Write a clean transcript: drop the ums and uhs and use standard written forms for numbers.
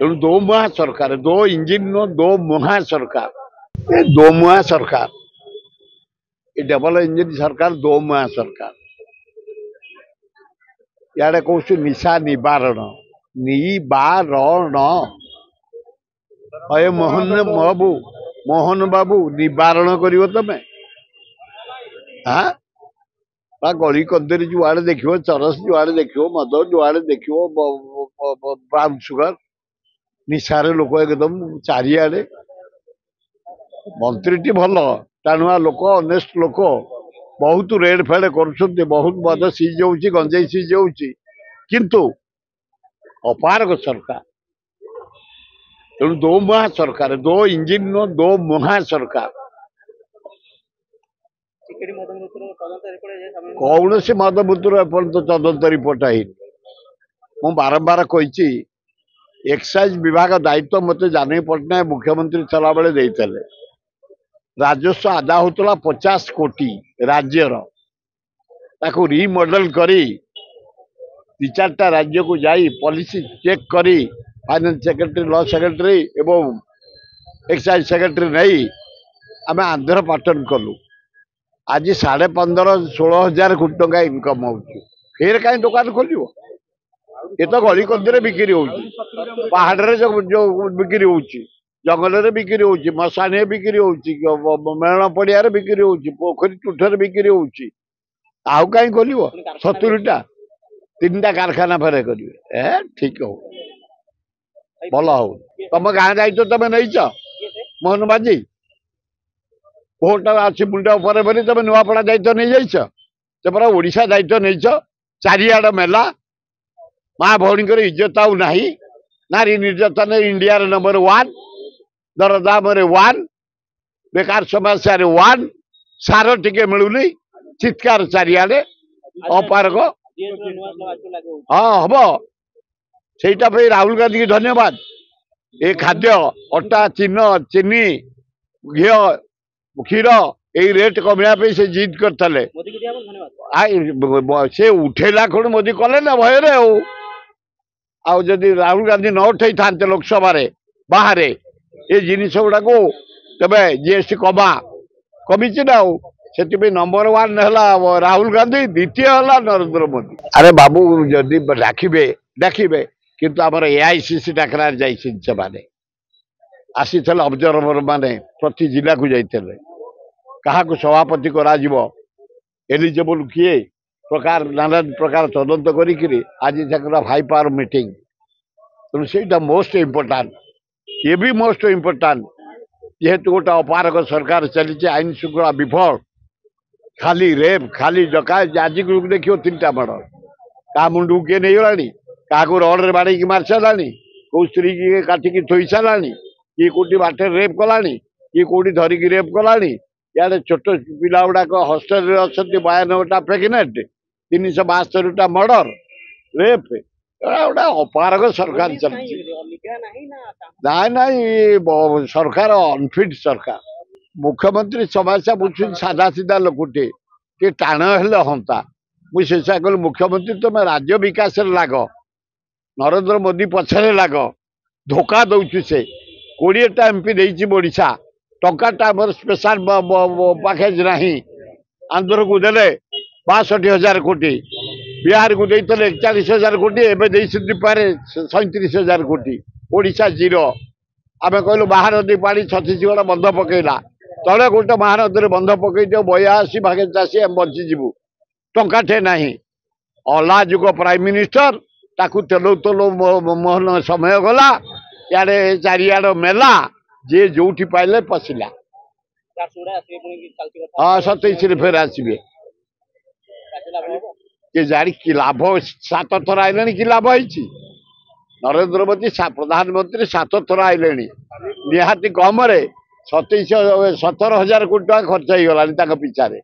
तेणु दो मुहा सरकार दो इंजिन नो दो मुहा सरकार ये दो मुहा सरकार ये डबल इंजिन सरकार दो मुहा सरकार याडे कौश निशा निवारण निवारण अये मोहन बाबू निवारण करियो तमे हाँ बा गली कंदरी जुआड़े देखियो चरस जुआड़े देखियो मद जुआड़े देखियो ब्राउन सुगर निशारे लोक एकदम चारिआडे मंत्री भल टाणुआ लोक अनेस्ट लोक बहुत रेड फेड कर बहुत मद सीज जाऊँगी गंजेई सीज जाऊँगी किंतु अपारक सरकार तेणु दो मुहा सरकार दो इंजिन नो दो मुहा सरकार कौन से मदबूतर एपर्त तदंत रिपोर्ट है मु बारंबार कही एक्साइज विभाग दायित्व मत जानी पट्टनायक मुख्यमंत्री चला बेले देते राजस्व आदा होता 50 कोटी राज्यर ताको रिमॉडल करी 3-4टा राज्य को जाई पॉलिसी चेक करी फाइनेंस सेक्रेटरी लॉ सेक्रेटरी एवं एक्साइज सेक्रेटरी नहीं आम आंध्र पाटन कलु आज 15,500-16 हजार कोटी टका इनकम हो फिर कहीं दुकान खोलो ये तो गली कंदी बिक्री हो पहाड़ जो बिक्री हो जंगल बिक्री हो मशाणी बिक्री हो मेलन पड़िया बिक्री हो पोखरी टुठर बिक्री हो कहीं खोलो 70टा 3टा कारखाना फेरे करेंगे ठीक हो भल हो तुम गाँ दायित्व तुम नहीं मोहन बाजी भोट अच्छी मुंड पर तुम नुआपड़ा दायित्व नहीं जाइछ ओडिशा दायित्व नहीं चारिआड मेला माँ भौणी इज्जत आउ नहीं नारी निर्यातन इंडिया नंबर 1 दरदाम 1 बेकार समस्या 1 सार टिके मिलूनी चित्कार चारिआडे अपारक हाँ हम सेटा राहुल गांधी की धन्यवाद ये खाद्य अटा चीनी घी क्षीर यही रेट कमिया से जिद करते से उठेला कौन मोदी कले ना भय आदि राहुल गांधी न उठे था लोकसभा बाहर ये जिनस गुड़ा को तबे जीएसटी कमी ना से नंबर 1 है राहुल गांधी द्वितीय है नरेंद्र मोदी अरे बाबू जदि डाकिबे किंतु आमर एआईसीसी डाकरा जाने आसी ऑब्जर्वर माने प्रति जिला को जाते क्या सभापति करा एलिजिबल किए प्रकार नाना प्रकार तदंत करी आज हाई पावर मीटिंग तेणु से मोस्ट इम्पोर्टाट ये भी मोस्ट इम्पोर्टाट जेहेतु गोटे अपारक सरकार चली आईन श्रृंखला विफल खाली रेप खाली डकायत आज देखियो 3टा मर्डर क्या मुंड किए नहीं गला क्या रड्रे बाड़ी मार सारा कौ स्त्री की काटिकी थोई सारा किए कौटी बाटे रेप कला किए कौटी धरिकी रेप कला इे छोट पिला गुड़ाक हस्टेल अच्छा 92टा प्रेगनेंट 372टा मर्डर रेप गोटे अपारक सरकार चलती ना सरकार अनफिट सरकार मुख्यमंत्री समस्या बुझुन साधा सीधा लोकटे कि टाण हेले हंता मुझे कहल मुख्यमंत्री तुम राज्य विकास लाग नरेंद्र मोदी पछरे लाग धोखा दौचु से 20टा एमपी देछि ओडिशा टंकाटा मोर स्पेशल पैकेज नहीं आंध्र को देले 62,000 कोटी बिहार को देते 41,000 कोटी एवं 37,000 कोटी ओडिशा 0 आम कहलु महानदी पानी छत्तीसगढ़ बंध पकईला तले गोटे महानदी बंध पकई दियो 82 भागे चाषी आम बचीजु टंकाटे ना अलाजुक प्राइम मिनिस्टर ताकू तेलो तेलो मोहन समय गला यारे चारिआड मेला जे जो पाइले पशिला हाँ 27 फेर आसबे कि जारी कि लाभ 7 थर आइले कि लाभ है नरेंद्र मोदी प्रधानमंत्री 7 थर आइले निहाती कम 17,000 कोटी टका खर्च हो गला पिछारे